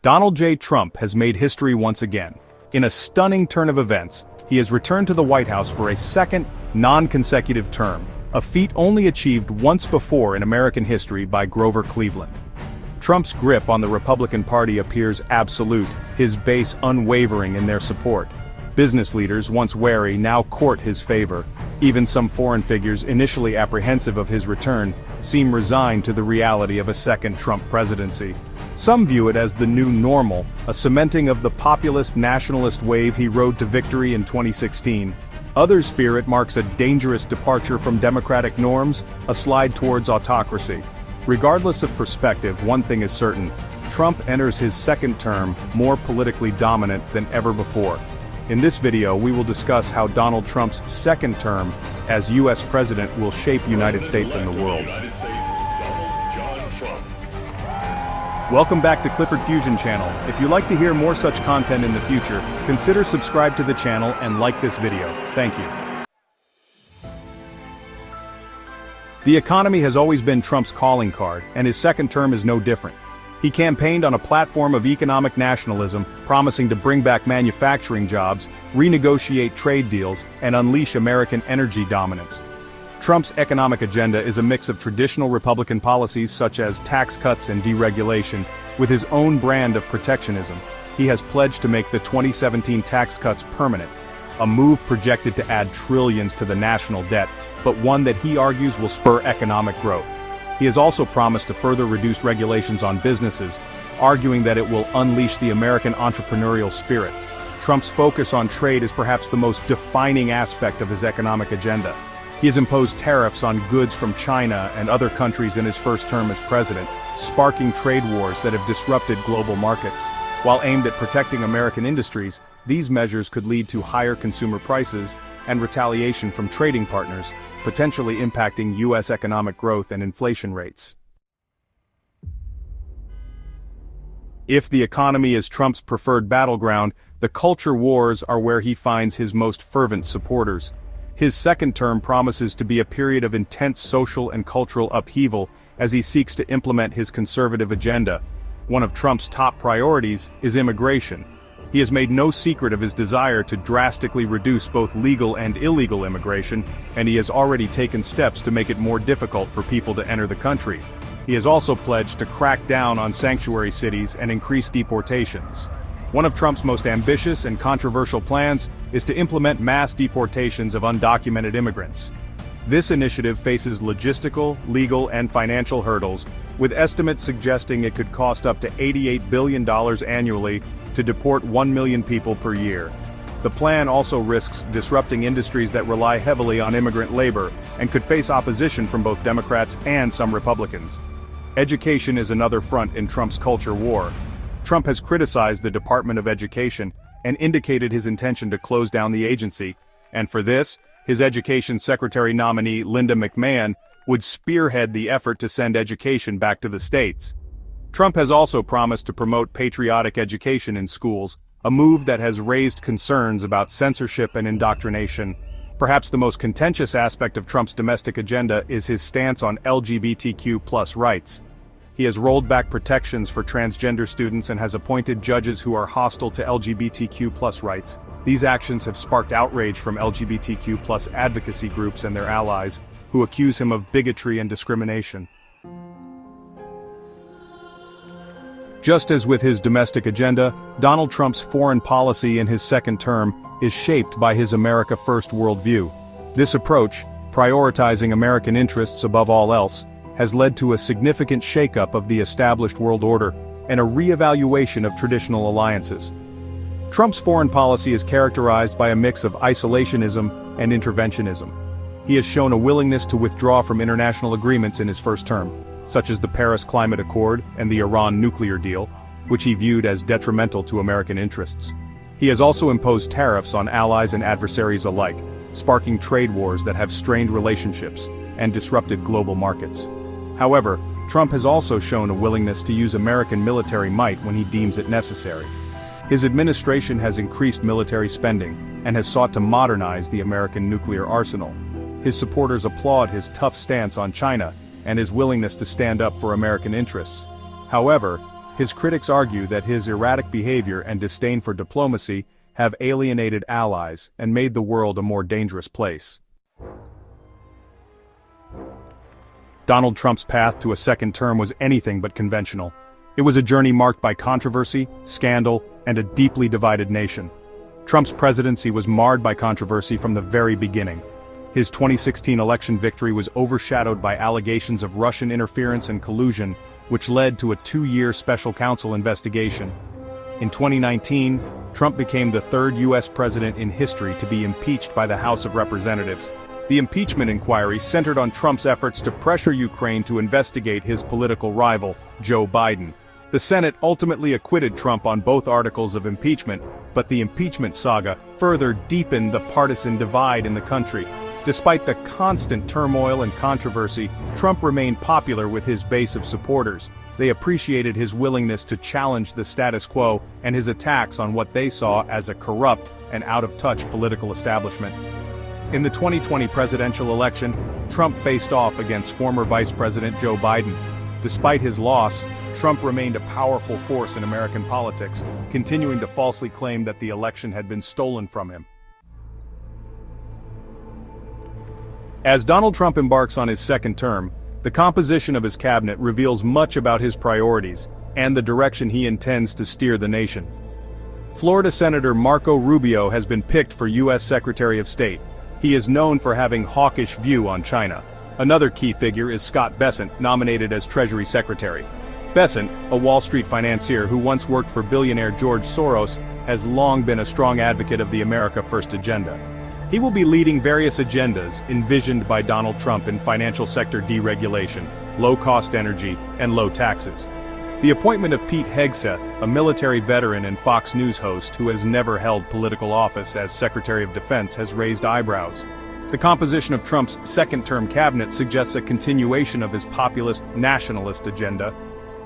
Donald J. Trump has made history once again. In a stunning turn of events, he has returned to the White House for a second, non-consecutive term, a feat only achieved once before in American history by Grover Cleveland. Trump's grip on the Republican Party appears absolute, his base unwavering in their support. Business leaders, once wary, now court his favor. Even some foreign figures, initially apprehensive of his return, seem resigned to the reality of a second Trump presidency. Some view it as the new normal, a cementing of the populist nationalist wave he rode to victory in 2016. Others fear it marks a dangerous departure from democratic norms, a slide towards autocracy. Regardless of perspective, one thing is certain: Trump enters his second term more politically dominant than ever before. In this video, we will discuss how Donald Trump's second term as U.S. president will shape the United States and the world. Welcome back to Clifford Fusion Channel. If you'd like to hear more such content in the future, consider subscribe to the channel and like this video. Thank you. The economy has always been Trump's calling card, and his second term is no different. He campaigned on a platform of economic nationalism, promising to bring back manufacturing jobs, renegotiate trade deals, and unleash American energy dominance. Trump's economic agenda is a mix of traditional Republican policies such as tax cuts and deregulation, with his own brand of protectionism. He has pledged to make the 2017 tax cuts permanent, a move projected to add trillions to the national debt, but one that he argues will spur economic growth. He has also promised to further reduce regulations on businesses, arguing that it will unleash the American entrepreneurial spirit. Trump's focus on trade is perhaps the most defining aspect of his economic agenda. He has imposed tariffs on goods from China and other countries in his first term as president, sparking trade wars that have disrupted global markets. While aimed at protecting American industries, these measures could lead to higher consumer prices and retaliation from trading partners, potentially impacting U.S. economic growth and inflation rates. If the economy is Trump's preferred battleground, the culture wars are where he finds his most fervent supporters. His second term promises to be a period of intense social and cultural upheaval as he seeks to implement his conservative agenda. One of Trump's top priorities is immigration. He has made no secret of his desire to drastically reduce both legal and illegal immigration, and he has already taken steps to make it more difficult for people to enter the country. He has also pledged to crack down on sanctuary cities and increase deportations. One of Trump's most ambitious and controversial plans is to implement mass deportations of undocumented immigrants. This initiative faces logistical, legal, and financial hurdles, with estimates suggesting it could cost up to $88 billion annually to deport 1 million people per year. The plan also risks disrupting industries that rely heavily on immigrant labor and could face opposition from both Democrats and some Republicans. Education is another front in Trump's culture war. Trump has criticized the Department of Education and indicated his intention to close down the agency, and for this, his Education Secretary nominee Linda McMahon would spearhead the effort to send education back to the states. Trump has also promised to promote patriotic education in schools, a move that has raised concerns about censorship and indoctrination. Perhaps the most contentious aspect of Trump's domestic agenda is his stance on LGBTQ+ rights. He has rolled back protections for transgender students and has appointed judges who are hostile to LGBTQ+ rights. These actions have sparked outrage from LGBTQ+ advocacy groups and their allies, who accuse him of bigotry and discrimination. Just as with his domestic agenda, Donald Trump's foreign policy in his second term is shaped by his America First worldview. This approach, prioritizing American interests above all else, has led to a significant shakeup of the established world order and a re-evaluation of traditional alliances. Trump's foreign policy is characterized by a mix of isolationism and interventionism. He has shown a willingness to withdraw from international agreements in his first term, such as the Paris Climate Accord and the Iran nuclear deal, which he viewed as detrimental to American interests. He has also imposed tariffs on allies and adversaries alike, sparking trade wars that have strained relationships and disrupted global markets. However, Trump has also shown a willingness to use American military might when he deems it necessary. His administration has increased military spending and has sought to modernize the American nuclear arsenal. His supporters applaud his tough stance on China and his willingness to stand up for American interests. However, His critics argue that his erratic behavior and disdain for diplomacy have alienated allies and made the world a more dangerous place. Donald Trump's path to a second term was anything but conventional. It was a journey marked by controversy, scandal, and a deeply divided nation. Trump's presidency was marred by controversy from the very beginning. His 2016 election victory was overshadowed by allegations of Russian interference and collusion, which led to a 2-year special counsel investigation. In 2019, Trump became the third U.S. president in history to be impeached by the House of Representatives. The impeachment inquiry centered on Trump's efforts to pressure Ukraine to investigate his political rival, Joe Biden. The Senate ultimately acquitted Trump on both articles of impeachment, but the impeachment saga further deepened the partisan divide in the country. Despite the constant turmoil and controversy, Trump remained popular with his base of supporters. They appreciated his willingness to challenge the status quo and his attacks on what they saw as a corrupt and out-of-touch political establishment. In the 2020 presidential election, Trump faced off against former Vice President Joe Biden. Despite his loss, Trump remained a powerful force in American politics, continuing to falsely claim that the election had been stolen from him. As Donald Trump embarks on his second term, the composition of his cabinet reveals much about his priorities and the direction he intends to steer the nation. Florida Senator Marco Rubio has been picked for U.S. Secretary of State. He is known for having a hawkish view on China. Another key figure is Scott Bessent, nominated as Treasury Secretary. Bessent, a Wall Street financier who once worked for billionaire George Soros, has long been a strong advocate of the America First agenda. He will be leading various agendas envisioned by Donald Trump in financial sector deregulation, low-cost energy, and low taxes. The appointment of Pete Hegseth, a military veteran and Fox News host who has never held political office as Secretary of Defense, has raised eyebrows. The composition of Trump's second-term cabinet suggests a continuation of his populist nationalist agenda.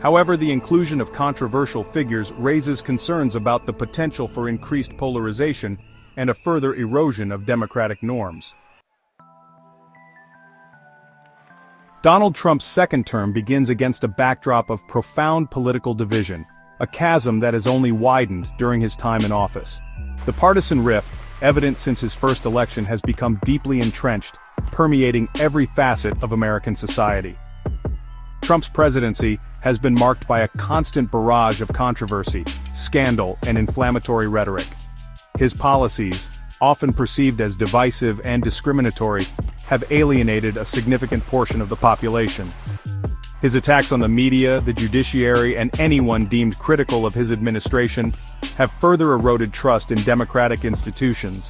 However, the inclusion of controversial figures raises concerns about the potential for increased polarization and a further erosion of democratic norms. Donald Trump's second term begins against a backdrop of profound political division, a chasm that has only widened during his time in office. The partisan rift, evident since his first election, has become deeply entrenched, permeating every facet of American society. Trump's presidency has been marked by a constant barrage of controversy, scandal, and inflammatory rhetoric. His policies, often perceived as divisive and discriminatory, have alienated a significant portion of the population. His attacks on the media, the judiciary, and anyone deemed critical of his administration have further eroded trust in democratic institutions.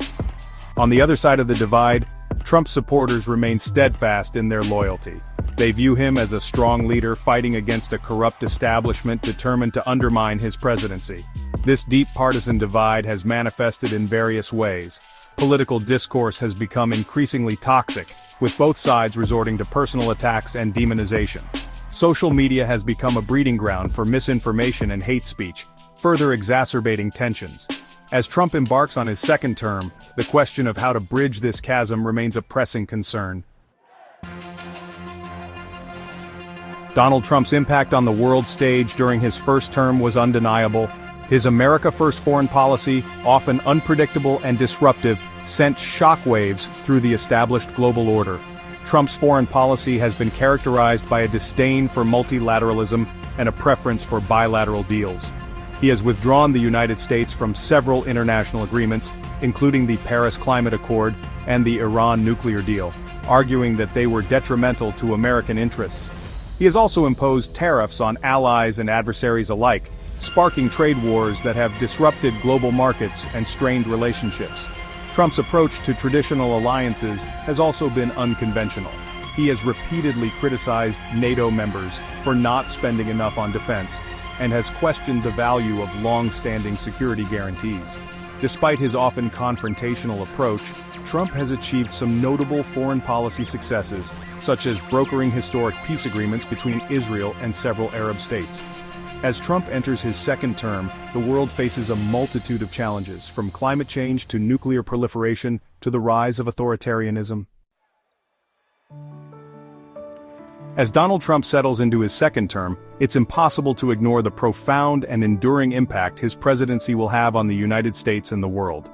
On the other side of the divide, Trump's supporters remain steadfast in their loyalty. They view him as a strong leader fighting against a corrupt establishment determined to undermine his presidency. This deep partisan divide has manifested in various ways. Political discourse has become increasingly toxic, with both sides resorting to personal attacks and demonization. Social media has become a breeding ground for misinformation and hate speech, further exacerbating tensions. As Trump embarks on his second term, the question of how to bridge this chasm remains a pressing concern. Donald Trump's impact on the world stage during his first term was undeniable. His America First foreign policy, often unpredictable and disruptive, sent shockwaves through the established global order. Trump's foreign policy has been characterized by a disdain for multilateralism and a preference for bilateral deals. He has withdrawn the United States from several international agreements, including the Paris Climate Accord and the Iran nuclear deal, arguing that they were detrimental to American interests. He has also imposed tariffs on allies and adversaries alike, sparking trade wars that have disrupted global markets and strained relationships. Trump's approach to traditional alliances has also been unconventional. He has repeatedly criticized NATO members for not spending enough on defense, and has questioned the value of long-standing security guarantees. Despite his often confrontational approach, Trump has achieved some notable foreign policy successes, such as brokering historic peace agreements between Israel and several Arab states. As Trump enters his second term, the world faces a multitude of challenges, from climate change to nuclear proliferation to the rise of authoritarianism. As Donald Trump settles into his second term, It's impossible to ignore the profound and enduring impact his presidency will have on the United States and the world.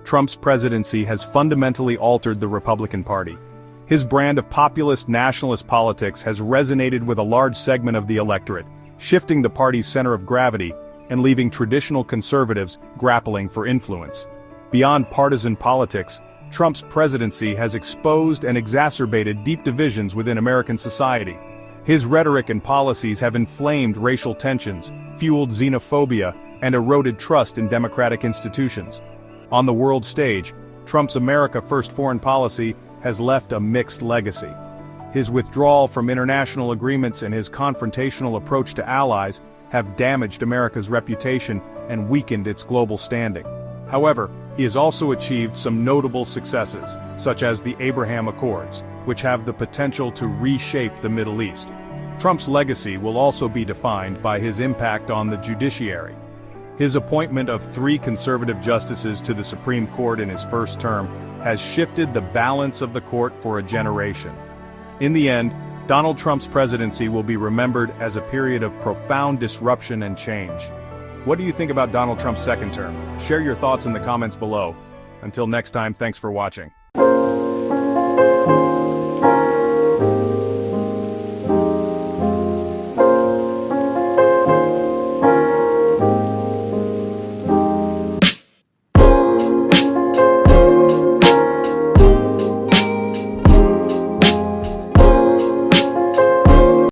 Trump's presidency has fundamentally altered the Republican Party. His brand of populist nationalist politics has resonated with a large segment of the electorate, shifting the party's center of gravity and leaving traditional conservatives grappling for influence. Beyond partisan politics, Trump's presidency has exposed and exacerbated deep divisions within American society. His rhetoric and policies have inflamed racial tensions, fueled xenophobia, and eroded trust in democratic institutions. On the world stage, Trump's America First foreign policy has left a mixed legacy. His withdrawal from international agreements and his confrontational approach to allies have damaged America's reputation and weakened its global standing. However, he has also achieved some notable successes, such as the Abraham Accords, which have the potential to reshape the Middle East. Trump's legacy will also be defined by his impact on the judiciary. His appointment of 3 conservative justices to the Supreme Court in his first term has shifted the balance of the court for a generation. In the end, Donald Trump's presidency will be remembered as a period of profound disruption and change. What do you think about Donald Trump's second term? Share your thoughts in the comments below. Until next time, thanks for watching.